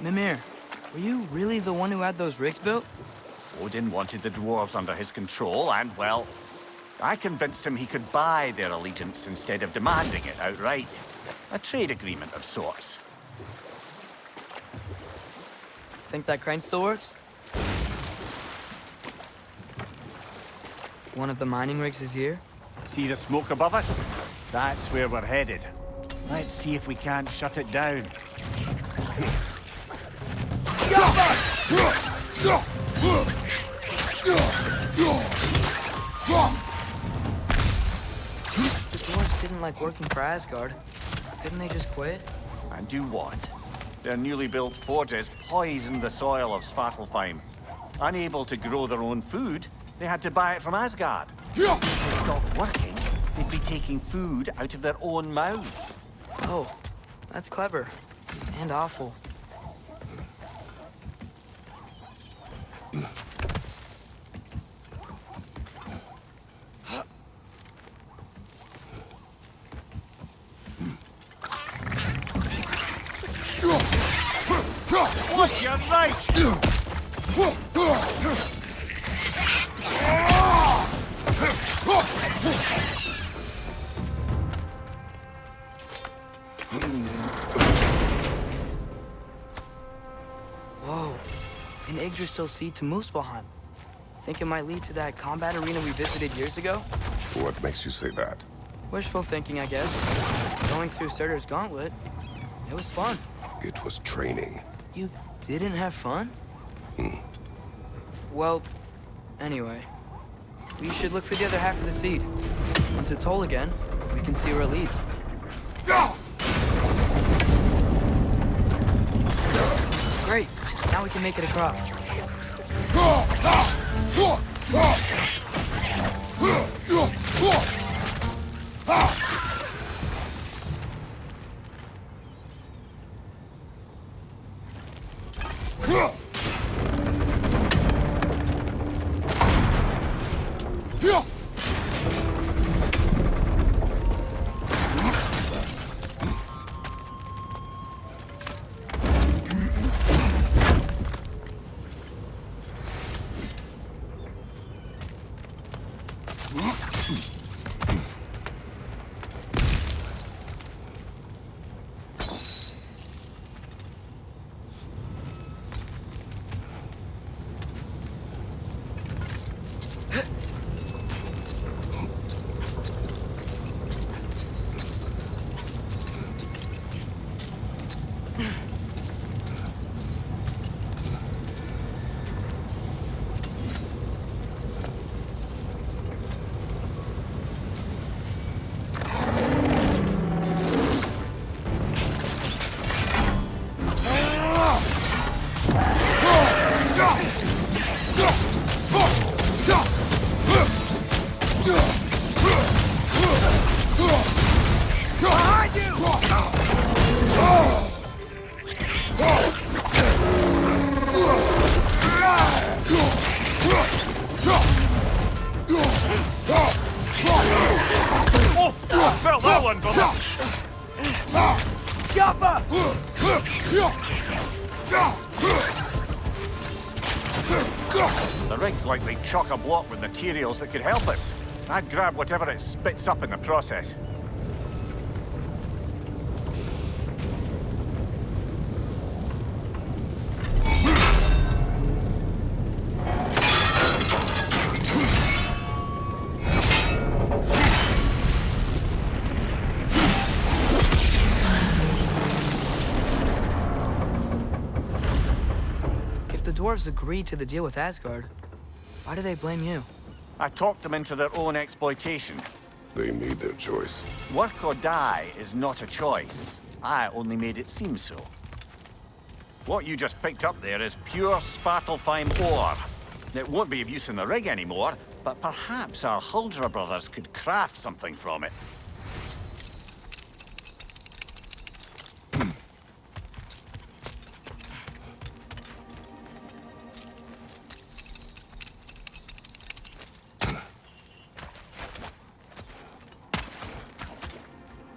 Mimir, were you really the one who had those rigs built? Odin wanted the dwarves under his control, and, well, I convinced him he could buy their allegiance instead of demanding it outright. A trade agreement of sorts. Think that crane still works? One of the mining rigs is here? See the smoke above us? That's where we're headed. Let's see if we can't shut it down. The dwarves didn't like working for Asgard. Couldn't they just quit? And do what? Their newly built forges poisoned the soil of Svartalfheim. Unable to grow their own food, they had to buy it from Asgard. If they stopped working, they'd be taking food out of their own mouths. Oh, that's clever. And awful. What's your right? Whoa, an Yggdrasil seed to Muspelheim. Think it might lead to that combat arena we visited years ago? What makes you say that? Wishful thinking, I guess. Going through Surtur's gauntlet, it was fun. It was training. You didn't have fun? Well, anyway. We should look for the other half of the seed. Once it's whole again, we can see where it leads. Great. Now we can make it across. Felt that one, brother! Jaffa! The rig's likely chock-a-block with materials that could help us. I'd grab whatever it spits up in the process. The dwarves agreed to the deal with Asgard. Why do they blame you? I talked them into their own exploitation. They made their choice. Work or die is not a choice. I only made it seem so. What you just picked up there is pure Svartalfheim ore. It won't be of use in the rig anymore, but perhaps our Huldra brothers could craft something from it.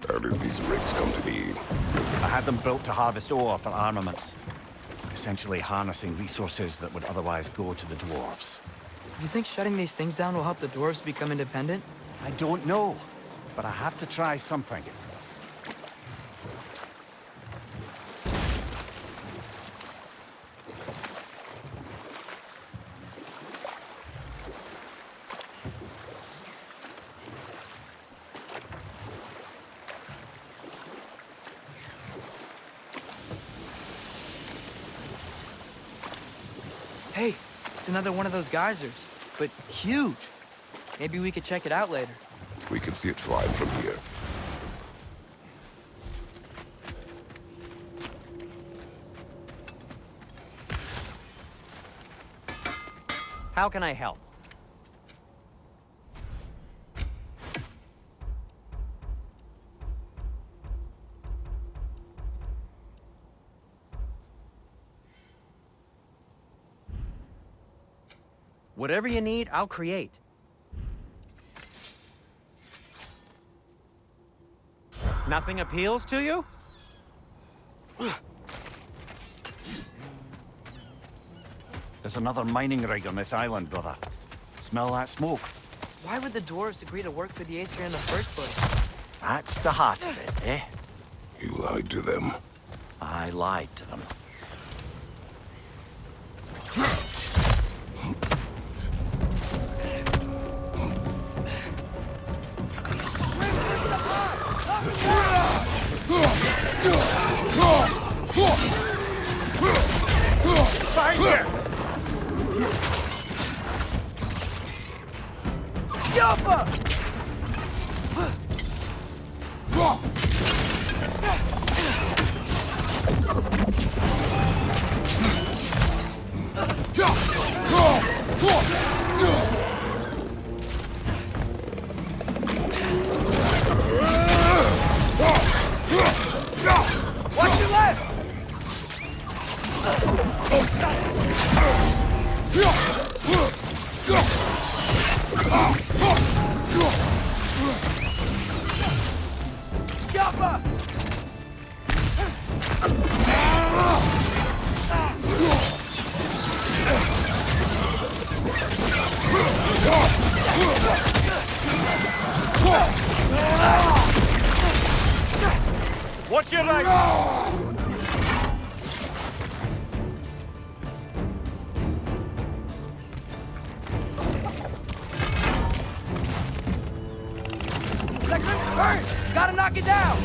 How did these rigs come to be? I had them built to harvest ore for armaments. essentially harnessing resources that would otherwise go to the dwarves. You think shutting these things down will help the dwarves become independent? I don't know, but I have to try something. Hey, it's another one of those geysers, but huge. Maybe we could check it out later. We can see it fine from here. How can I help? Whatever you need, I'll create. Nothing appeals to you? There's another mining rig on this island, brother. Smell that smoke? Why would the dwarves agree to work for the Aesir in the first place? That's the heart of it, eh? You lied to them. I lied to them. Watch your left! Yappa! Watch your right! Section, hurry! Gotta knock it down!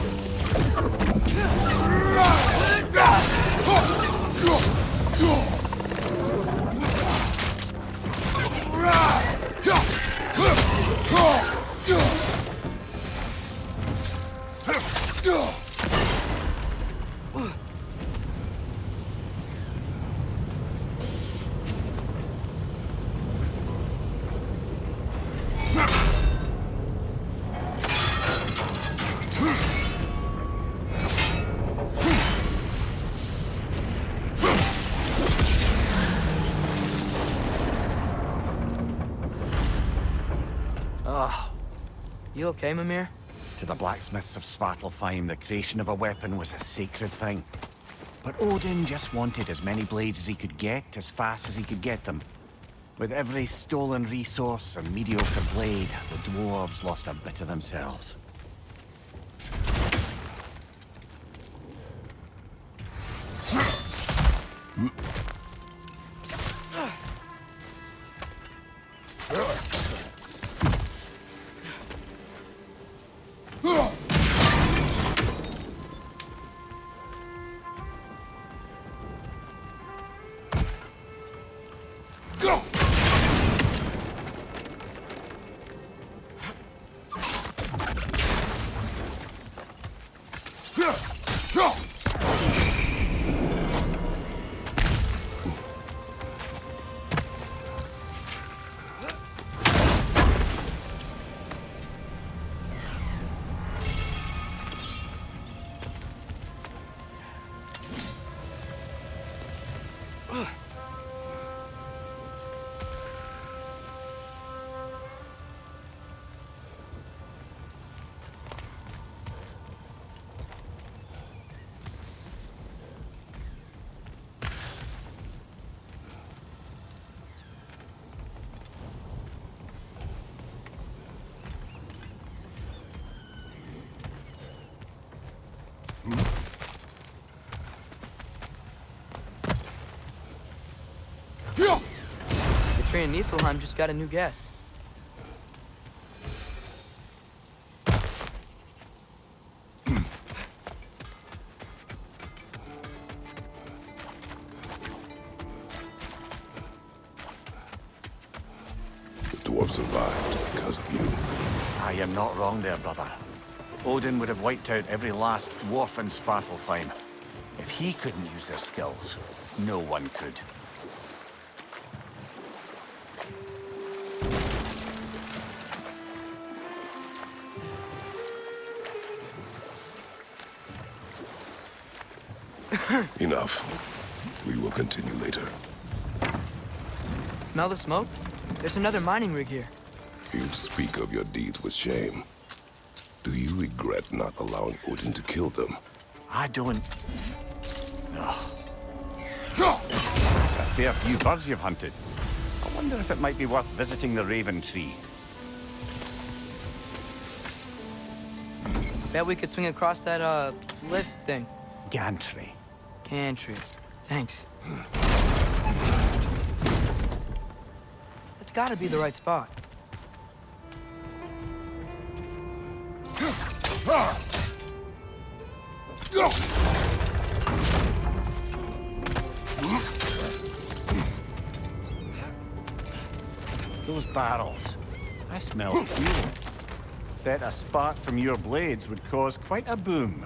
You okay, Mimir? To the blacksmiths of Svartalfheim, the creation of a weapon was a sacred thing. But Odin just wanted as many blades as he could get, as fast as he could get them. With every stolen resource and mediocre blade, the dwarves lost a bit of themselves. Sentry in Niflheim just got a new guest. The dwarf survived because of you. Ah, you're not wrong there, brother. Odin would have wiped out every last dwarf in Svartalfheim. If he couldn't use their skills, no one could. Enough. We will continue later. Smell the smoke? There's another mining rig here. You speak of your deeds with shame. Do you regret not allowing Odin to kill them? I don't... No. It's a fair few birds you've hunted. I wonder if it might be worth visiting the Raven Tree. Bet we could swing across that, lift thing. Gantry. Gantry. Thanks. That's gotta be the right spot. Those barrels. I smell fuel. Bet a spark from your blades would cause quite a boom.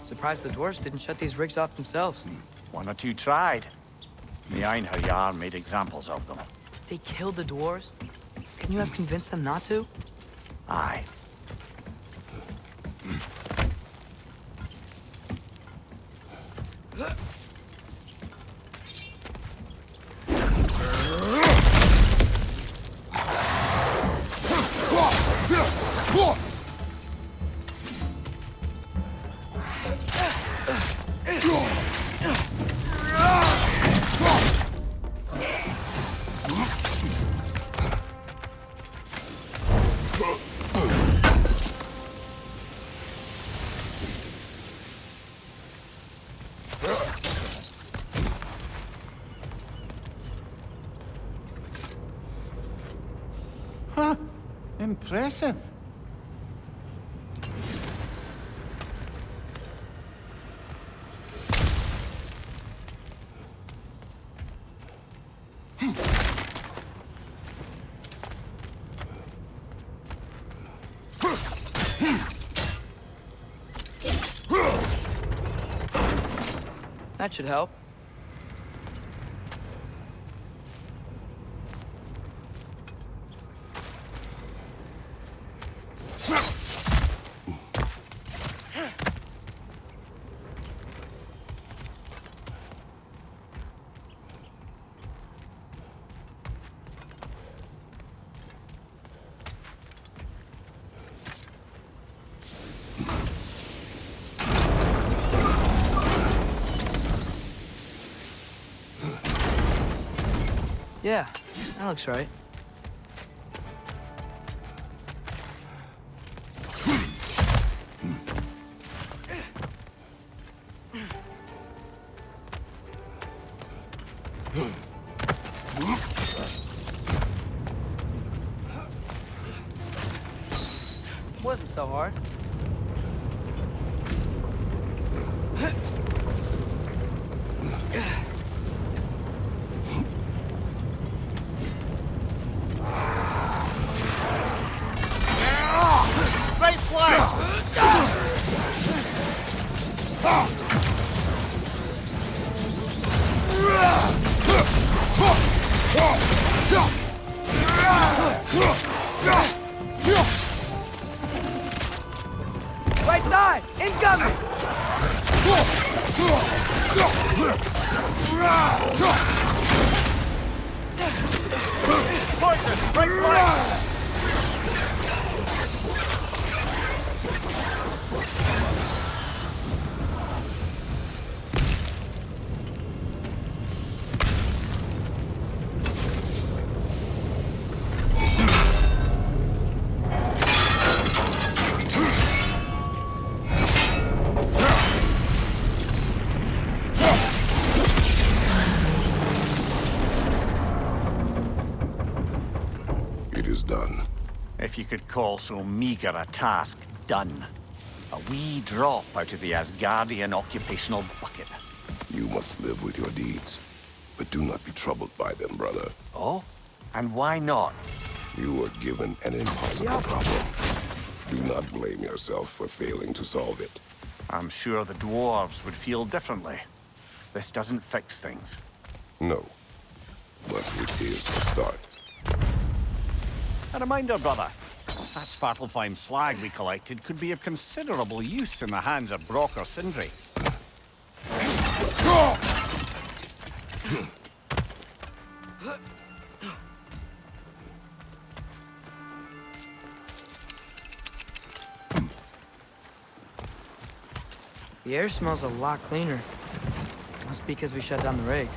Surprised the dwarves didn't shut these rigs off themselves. One or two tried. The Einherjar made examples of them. They killed the dwarves? Can you have convinced them not to? Aye. Huh. Impressive. That should help. Yeah, that looks right. Wasn't so hard. Right flank! Right side! Incoming! Poison! Right flank! It is done. If you could call so meager a task done. A wee drop out of the Asgardian occupational bucket. You must live with your deeds. But do not be troubled by them, brother. Oh? And why not? You were given an impossible problem. Do not blame yourself for failing to solve it. I'm sure the dwarves would feel differently. This doesn't fix things. No. But it is a start. A reminder, brother. That Svartalfheim slag we collected could be of considerable use in the hands of Brock or Sindri. The air smells a lot cleaner. Must be because we shut down the rigs.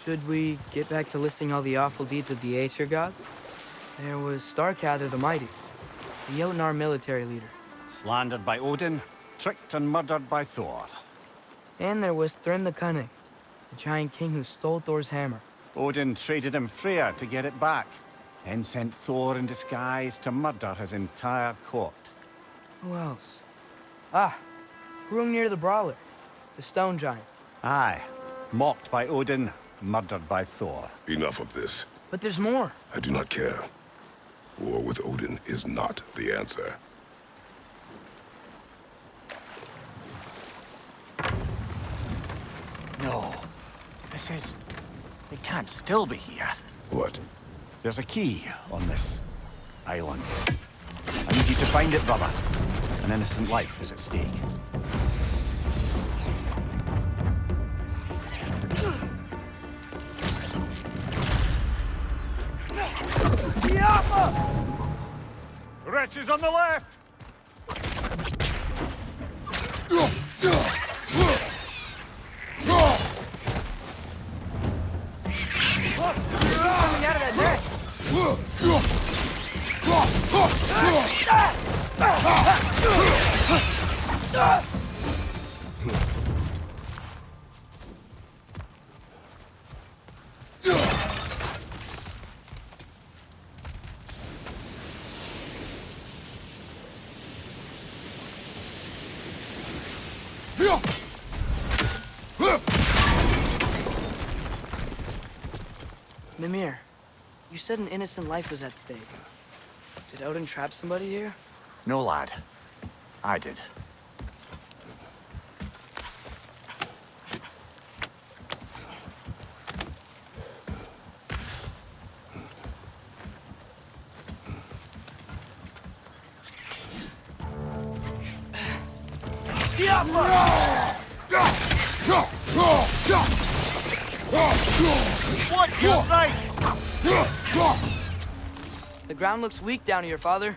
Should we get back to listing all the awful deeds of the Aesir gods? There was Starkather the Mighty, the Jotnar military leader. Slandered by Odin, tricked and murdered by Thor. And there was Thrym the Cunning, the giant king who stole Thor's hammer. Odin traded him Freyr to get it back, then sent Thor in disguise to murder his entire court. Who else? Ah, Hrungnir the Brawler, the stone giant. Aye, mocked by Odin, murdered by Thor. Enough of this. But there's more. I do not care. War with Odin is not the answer. No, this is... It can't still be here. What? There's a key on this island. I need you to find it, brother. An innocent life is at stake. Wretches on the left! Coming out of that nest. Mimir, you said an innocent life was at stake. Did Odin trap somebody here? No, lad. I did. What's your right? The ground looks weak down here, Father.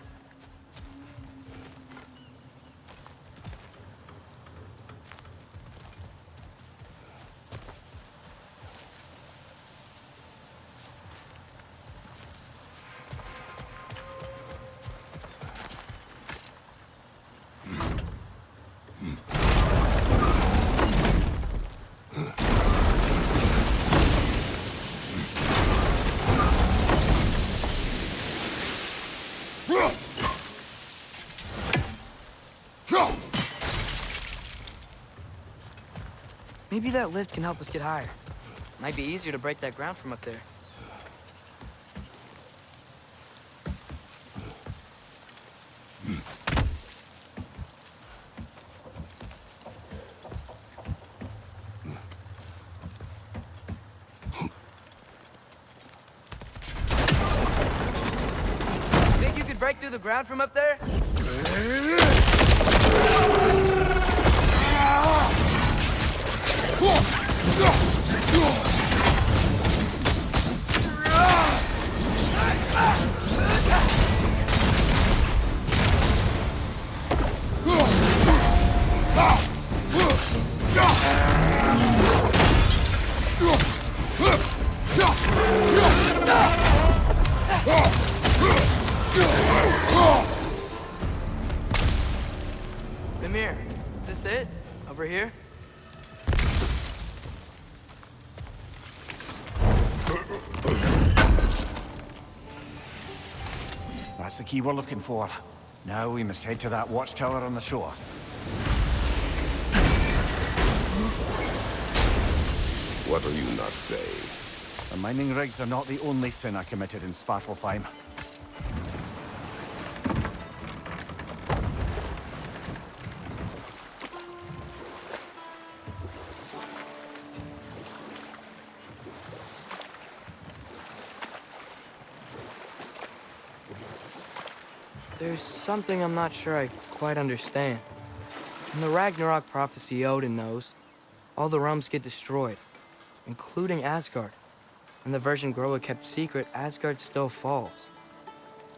Maybe that lift can help us get higher. Might be easier to break that ground from up there. Think you could break through the ground from up there? Mimir, is this it? Over here? That's the key we're looking for. Now we must head to that watchtower on the shore. What'll you not say? The mining rigs are not the only sin I committed in Svartalfheim. There's something I'm not sure I quite understand. In the Ragnarok prophecy Odin knows, all the realms get destroyed, including Asgard. When the version Groa kept secret, Asgard still falls.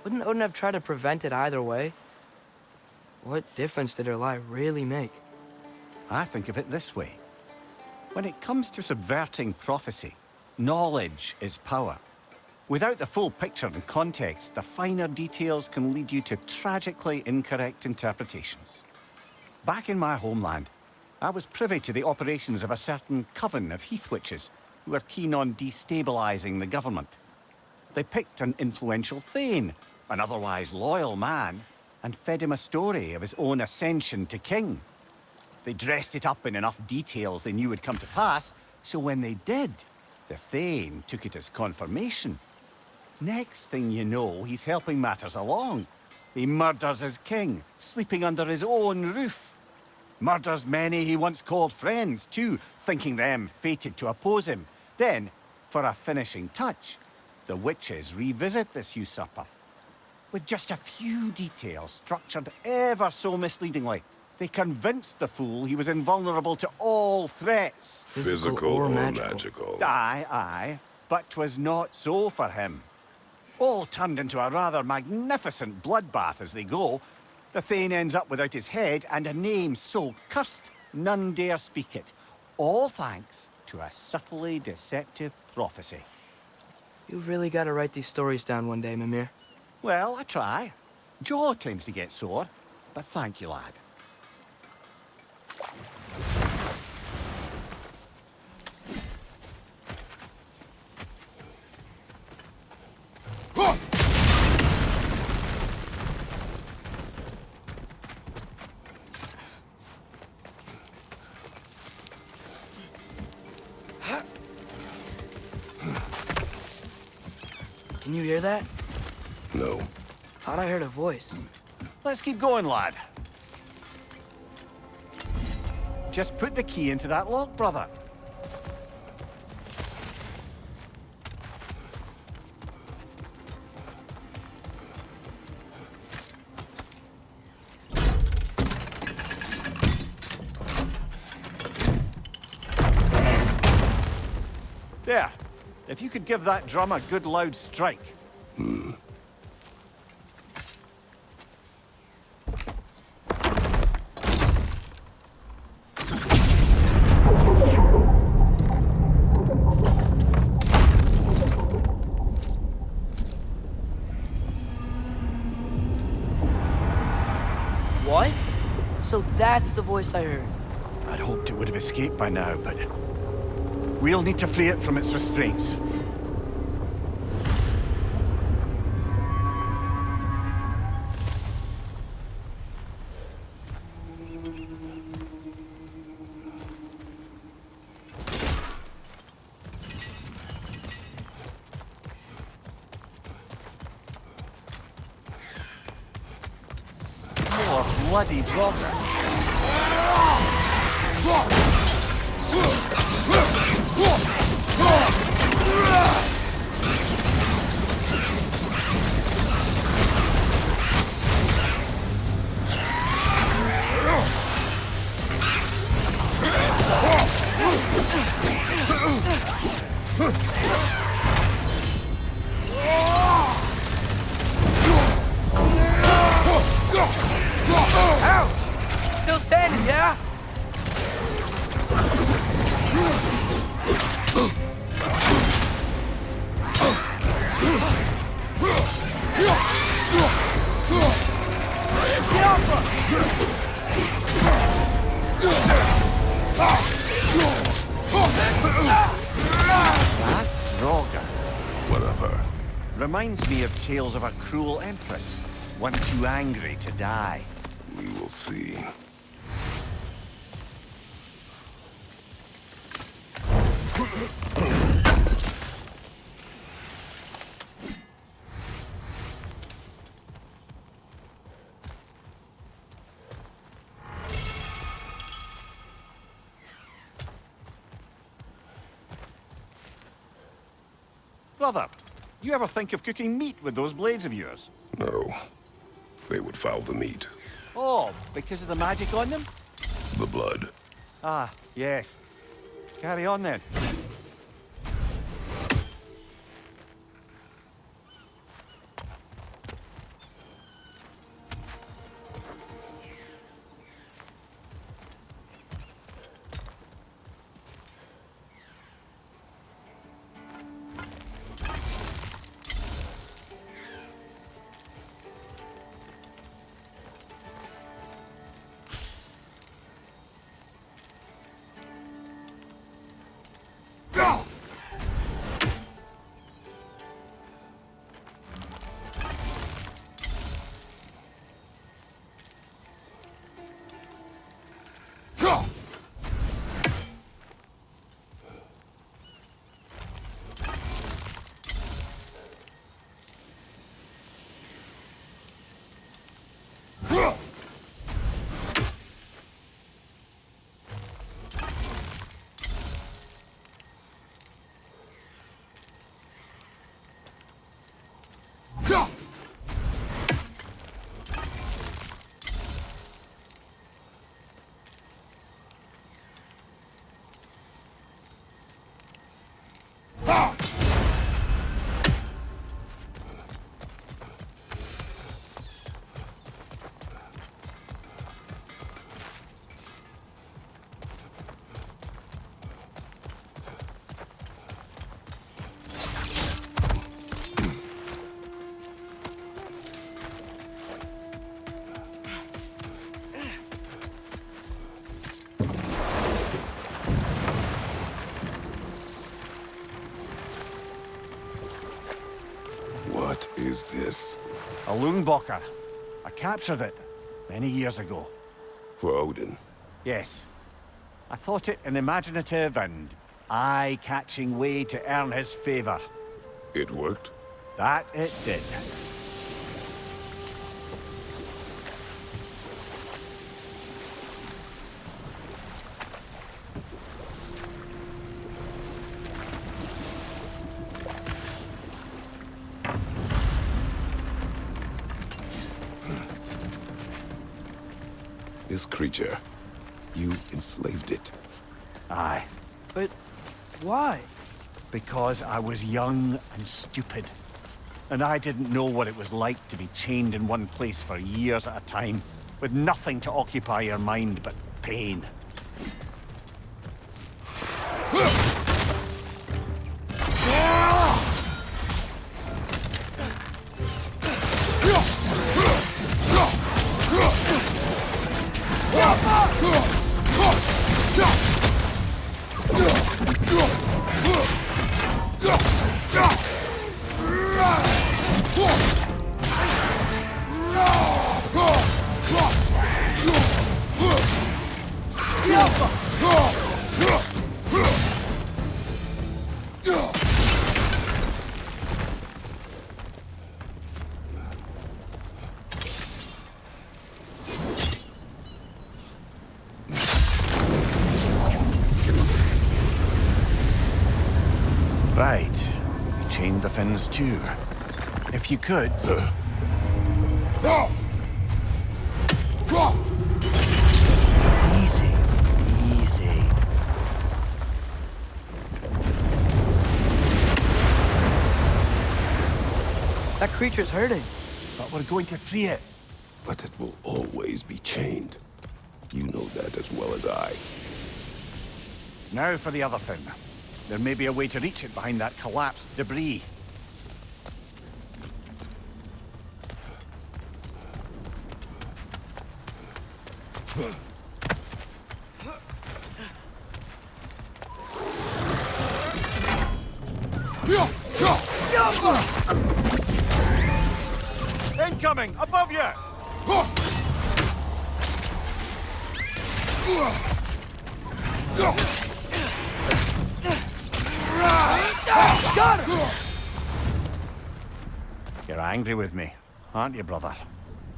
Wouldn't Odin have tried to prevent it either way? What difference did her lie really make? I think of it this way. When it comes to subverting prophecy, knowledge is power. Without the full picture and context, the finer details can lead you to tragically incorrect interpretations. Back in my homeland, I was privy to the operations of a certain coven of heath witches who were keen on destabilizing the government. They picked an influential Thane, an otherwise loyal man, and fed him a story of his own ascension to king. They dressed it up in enough details they knew would come to pass, so when they did, the Thane took it as confirmation. Next thing you know, he's helping matters along. He murders his king, sleeping under his own roof. Murders many he once called friends, too, thinking them fated to oppose him. Then, for a finishing touch, the witches revisit this usurper. With just a few details structured ever so misleadingly, they convinced the fool he was invulnerable to all threats. Physical or magical? Aye, aye. But 'twas not so for him. All turned into a rather magnificent bloodbath as they go. The Thane ends up without his head and a name so cursed none dare speak it. All thanks to a subtly deceptive prophecy. You've really got to write these stories down one day, Mimir. Well, I try. Jaw tends to get sore, but thank you, lad. Can you hear that? No. Thought I heard a voice. Let's keep going, lad. Just put the key into that lock, brother. If you could give that drum a good loud strike. What? So that's the voice I heard. I'd hoped it would have escaped by now, but we'll need to free it from its restraints. More bloody Draugr. Still standing, yeah? That Draugr Whatever. reminds me of tales of a cruel empress, one too angry to die. We will see. Brother, you ever think of cooking meat with those blades of yours? No. They would foul the meat. Oh, because of the magic on them? The blood. Ah, yes. Carry on then. What is this? A Lungbocker. I captured it many years ago. For Odin. Yes. I thought it an imaginative and eye-catching way to earn his favor. It worked? That it did. This creature, you enslaved it. Aye. But why? Because I was young and stupid. And I didn't know what it was like to be chained in one place for years at a time, with nothing to occupy your mind but pain. Right. You chained the Finns too. If you could... Easy. Easy. That creature's hurting. But we're going to free it. But it will always be chained. You know that as well as I. Now for the other Finn. There may be a way to reach it behind that collapsed debris. Incoming! Above you! Got him! You're angry with me, aren't you, brother?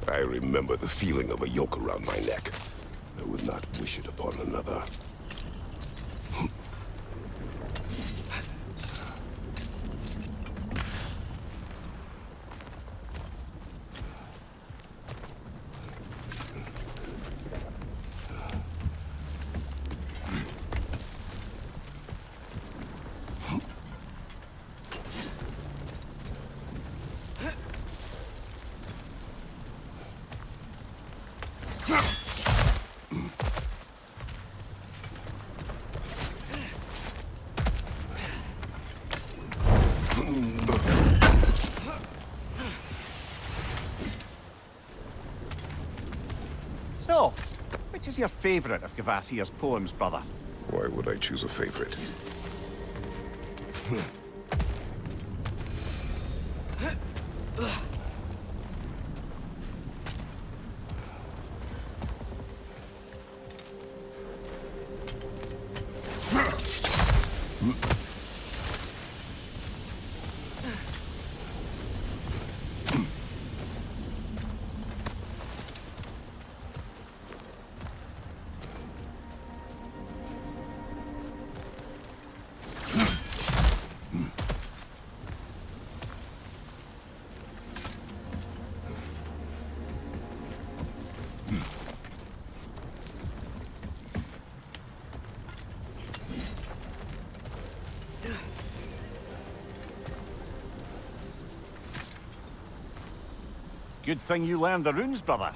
I remember the feeling of a yoke around my neck. I would not wish it upon another. So, which is your favorite of Kvasir's poems, brother? Why would I choose a favorite? Good thing you learned the runes, brother.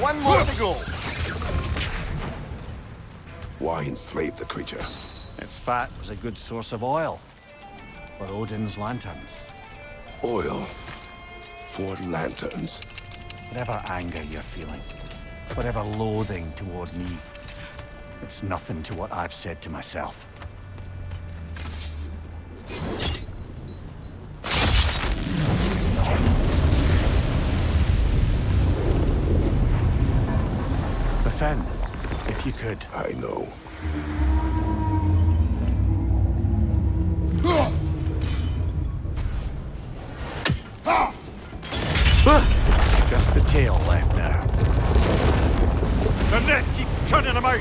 One more to go. Why enslave the creature? Its fat was a good source of oil for Odin's lanterns. Oil for lanterns. Whatever anger you're feeling, whatever loathing toward me, it's nothing to what I've said to myself. Defend, if you could. I know. Just the tail left now. The nest keeps turning them out!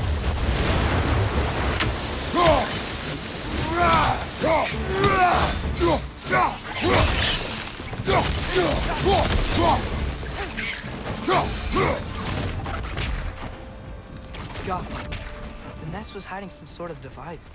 Goff, the nest was hiding some sort of device.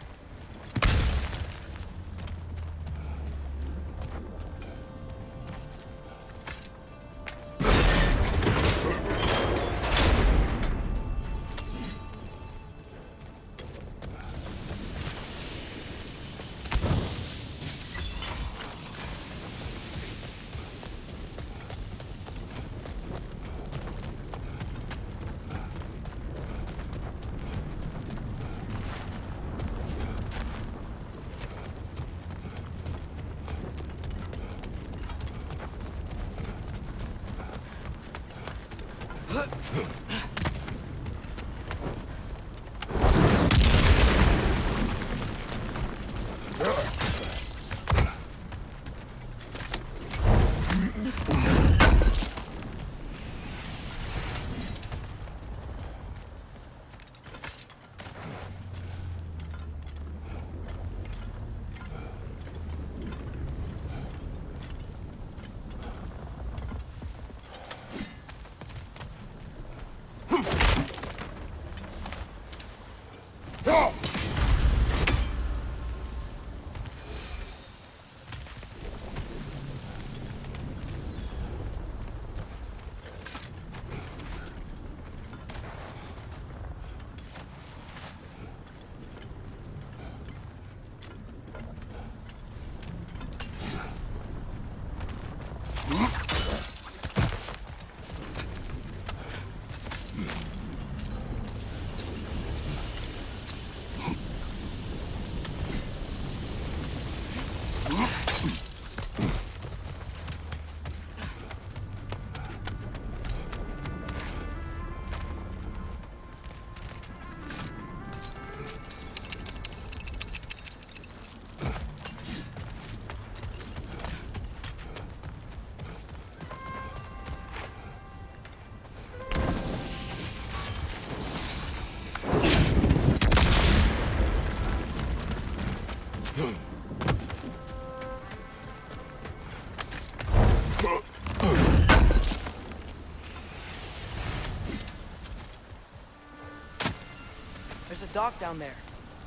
There's a dock down there,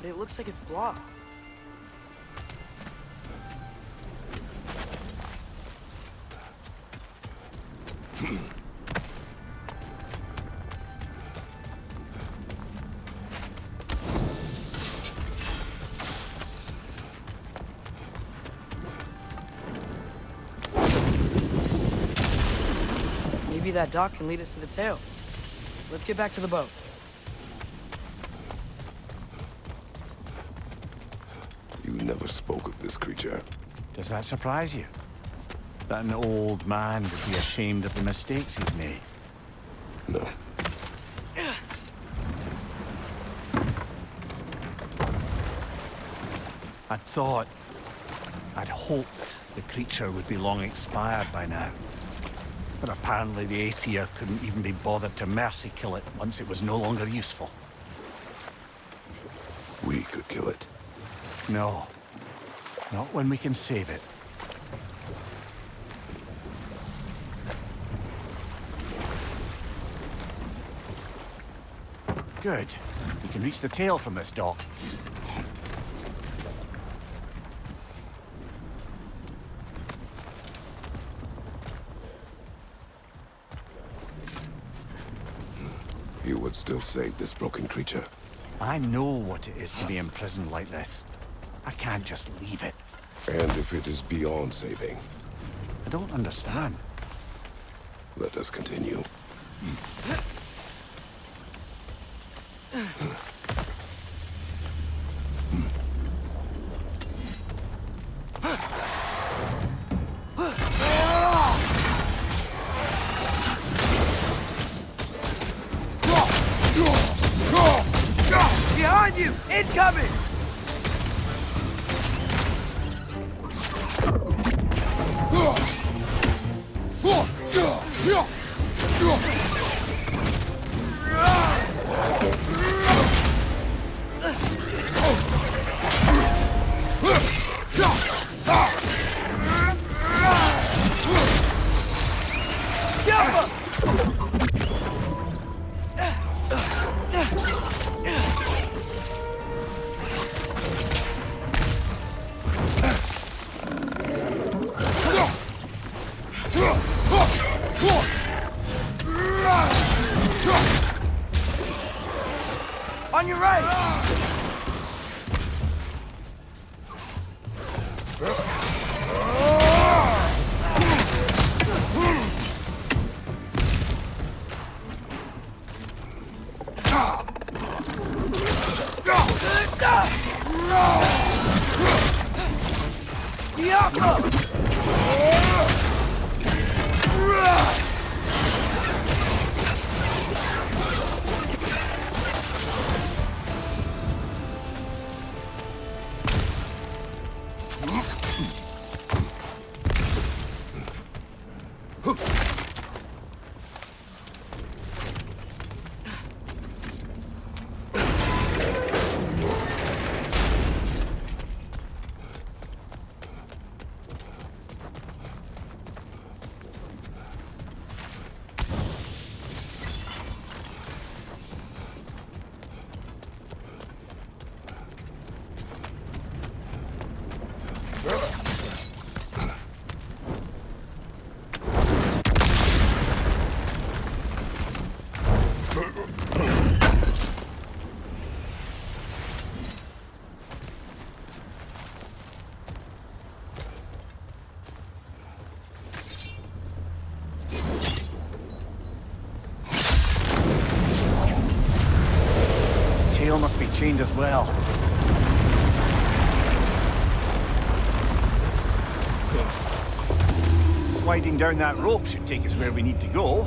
but it looks like it's blocked. Maybe that dock can lead us to the tail. Let's get back to the boat. You never spoke of this creature. Does that surprise you? That an old man would be ashamed of the mistakes he's made? No. I'd hoped the creature would be long expired by now. But apparently the Aesir couldn't even be bothered to mercy kill it once it was no longer useful. We could kill it. No. Not when we can save it. Good. We can reach the tail from this dock. would still save this broken creature. I know what it is to be imprisoned like this. I can't just leave it. And if it is beyond saving, I don't understand. let us continue. Behind you! Incoming! On your right! Tail must be chained as well. Sliding down that rope should take us where we need to go.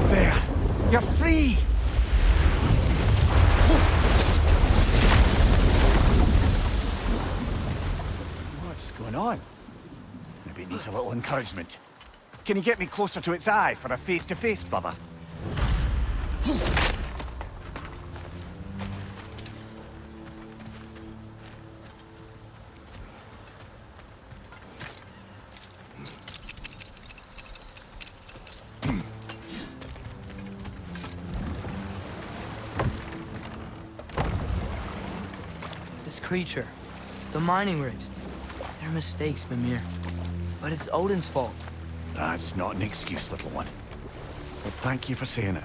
There! You're free! What's going on? Maybe it needs a little encouragement. Can you get me closer to its eye for a face-to-face, brother? This creature, the mining rigs, they're mistakes, Mimir. But it's Odin's fault. That's not an excuse, little one. But thank you for saying it.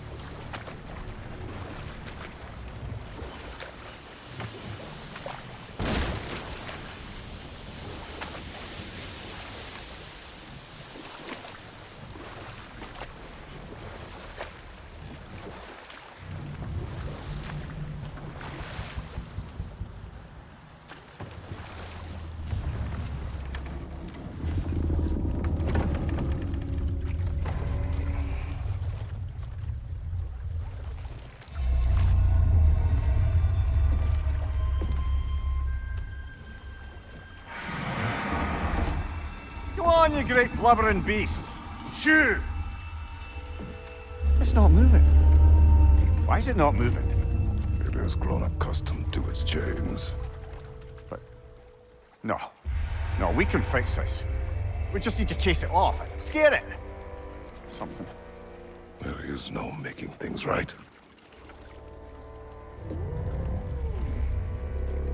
Come on, you great blubbering beast! Shoo! It's not moving. Why is it not moving? It has grown accustomed to its chains. No. No, we can fix this. We just need to chase it off and scare it. Something. There is no making things right.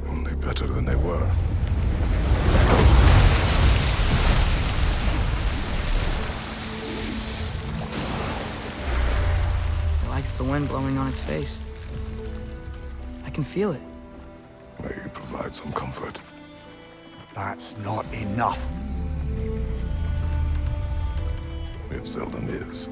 Only better than they were. It likes the wind blowing on its face. I can feel it. May you provide some comfort. That's not enough. It seldom is.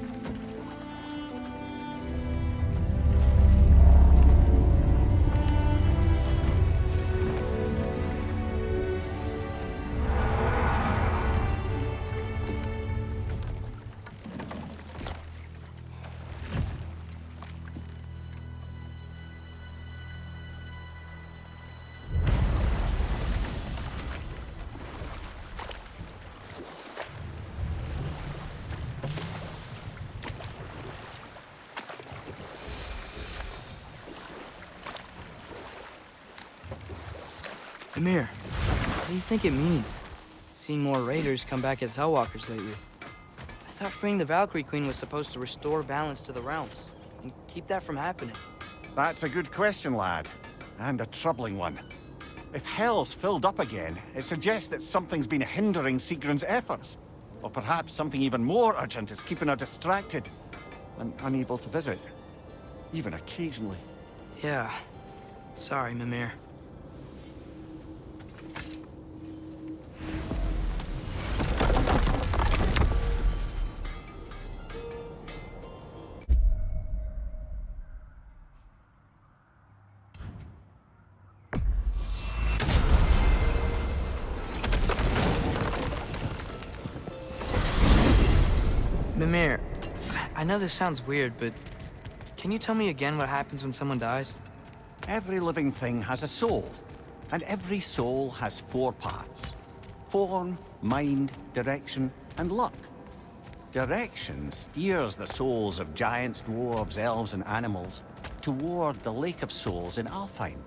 Mimir, what do you think it means? Seeing more raiders come back as Hellwalkers lately. I thought freeing the Valkyrie Queen was supposed to restore balance to the realms and keep that from happening. That's a good question, lad. And a troubling one. If Hell's filled up again, it suggests that something's been hindering Sigrun's efforts. Or perhaps something even more urgent is keeping her distracted and unable to visit. Even occasionally. Yeah. Sorry, Mimir. Mimir, I know this sounds weird, but can you tell me again what happens when someone dies? Every living thing has a soul, and every soul has 4 parts. Form, mind, direction, and luck. Direction steers the souls of giants, dwarves, elves, and animals toward the Lake of Souls in Alfheim,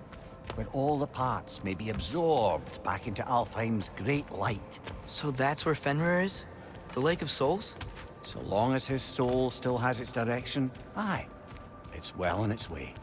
where all the parts may be absorbed back into Alfheim's great light. So that's where Fenrir is? The Lake of Souls? So long as his soul still has its direction, aye, it's well on its way.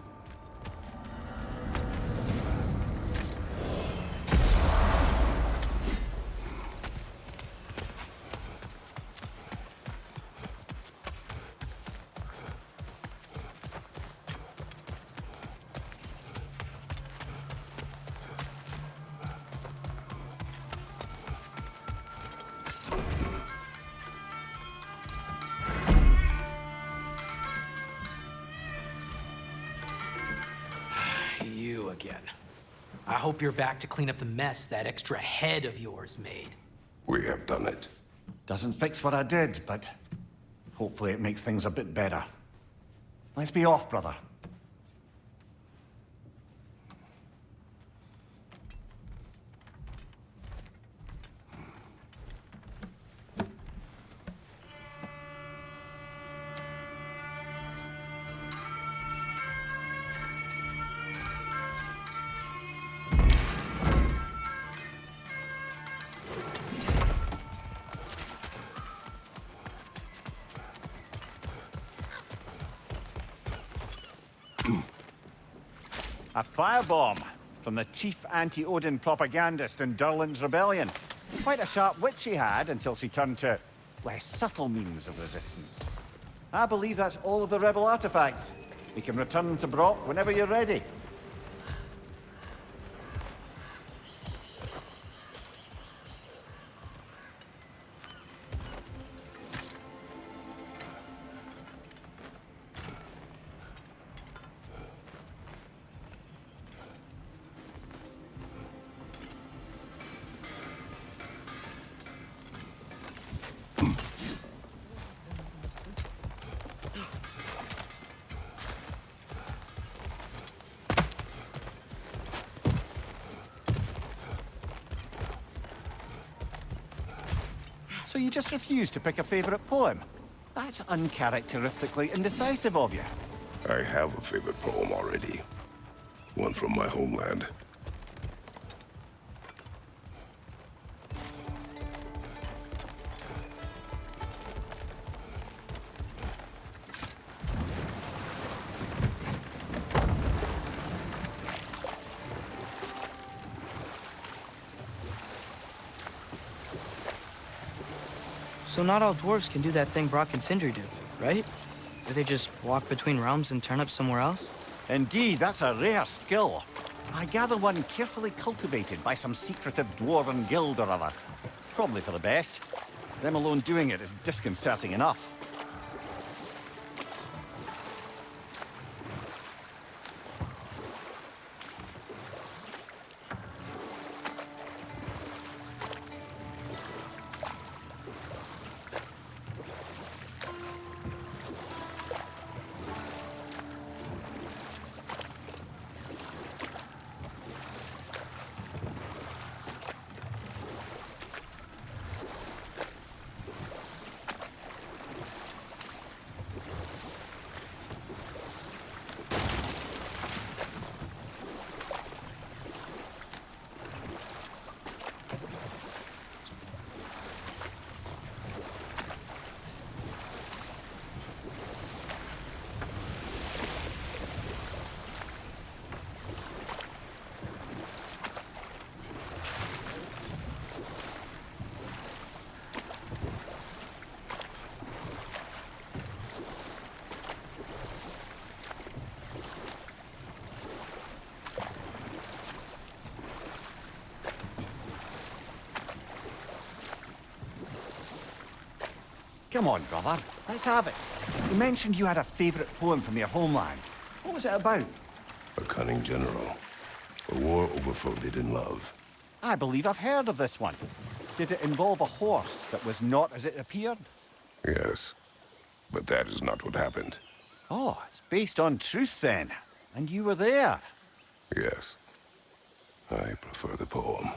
You again. I hope you're back to clean up the mess that extra head of yours made. We have done it. Doesn't fix what I did, but hopefully it makes things a bit better. Let's be off, brother. A firebomb from the chief anti-Odin propagandist in Durlin's rebellion. Quite a sharp wit she had until she turned to less subtle means of resistance. I believe that's all of the rebel artifacts. We can return them to Brock whenever you're ready. So you just refuse to pick a favorite poem? That's uncharacteristically indecisive of you. I have a favorite poem already. One from my homeland. So not all dwarves can do that thing Brock and Sindri do, right? Where they just walk between realms and turn up somewhere else? Indeed, that's a rare skill. I gather one carefully cultivated by some secretive dwarven guild or other. Probably for the best. Them alone doing it is disconcerting enough. Come on, brother. Let's have it. You mentioned you had a favorite poem from your homeland. What was it about? A cunning general. A war over forbidden love. I believe I've heard of this one. Did it involve a horse that was not as it appeared? Yes. But that is not what happened. Oh, it's based on truth then. And you were there. Yes. I prefer the poem.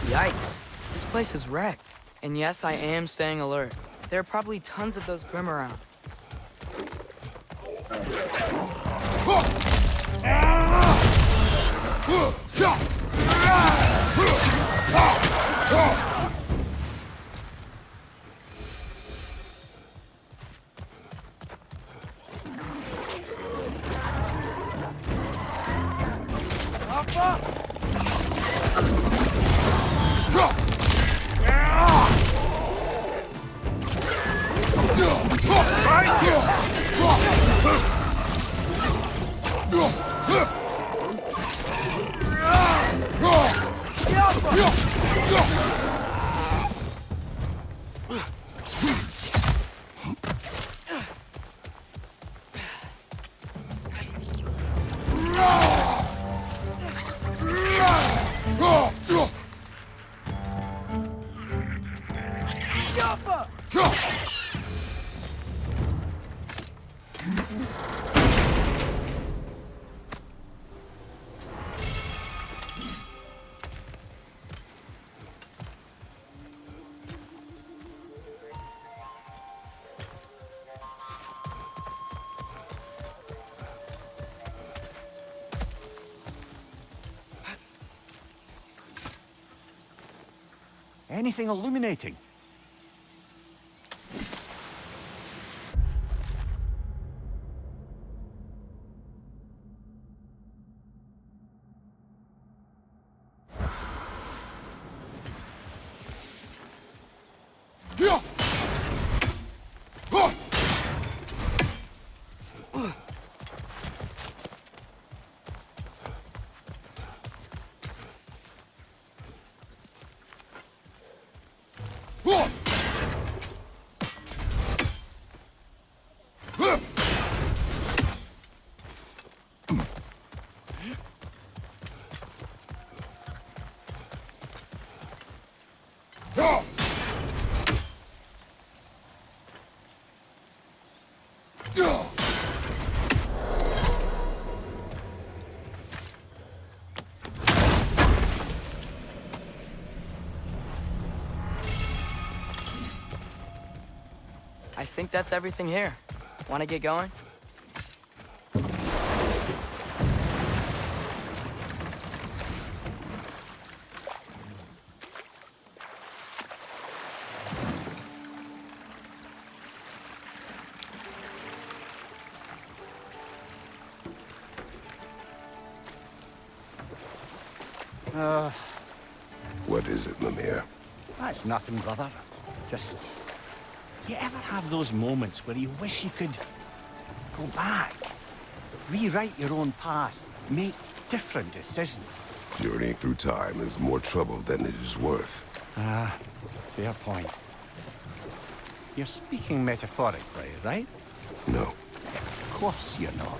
Yikes. This place is wrecked. And yes, I am staying alert. There are probably tons of those Grim around. Anything illuminating? I think that's everything here. Want to get going? What is it, Mimir? That's nothing, brother. Just... You ever have those moments where you wish you could go back, rewrite your own past, make different decisions? Journeying through time is more trouble than it is worth. Ah, fair point. You're speaking metaphorically, right? No. Of course you're not.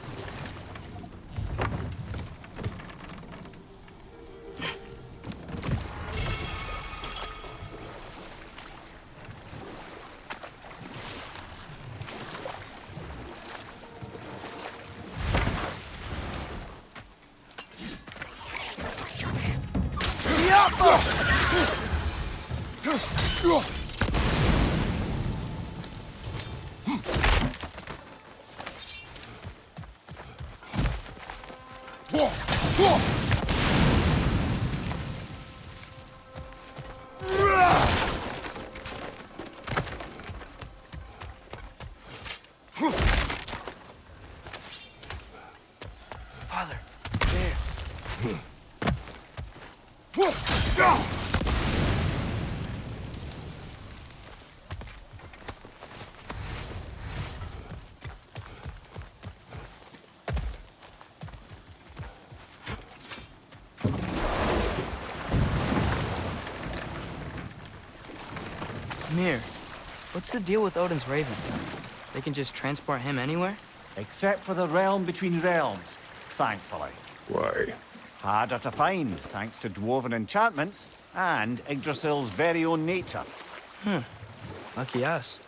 Father, there. Mir, what's the deal with Odin's ravens? They can just transport him anywhere? Except for the realm between realms, thankfully. Why? Harder to find, thanks to dwarven enchantments and Yggdrasil's very own nature. Lucky us.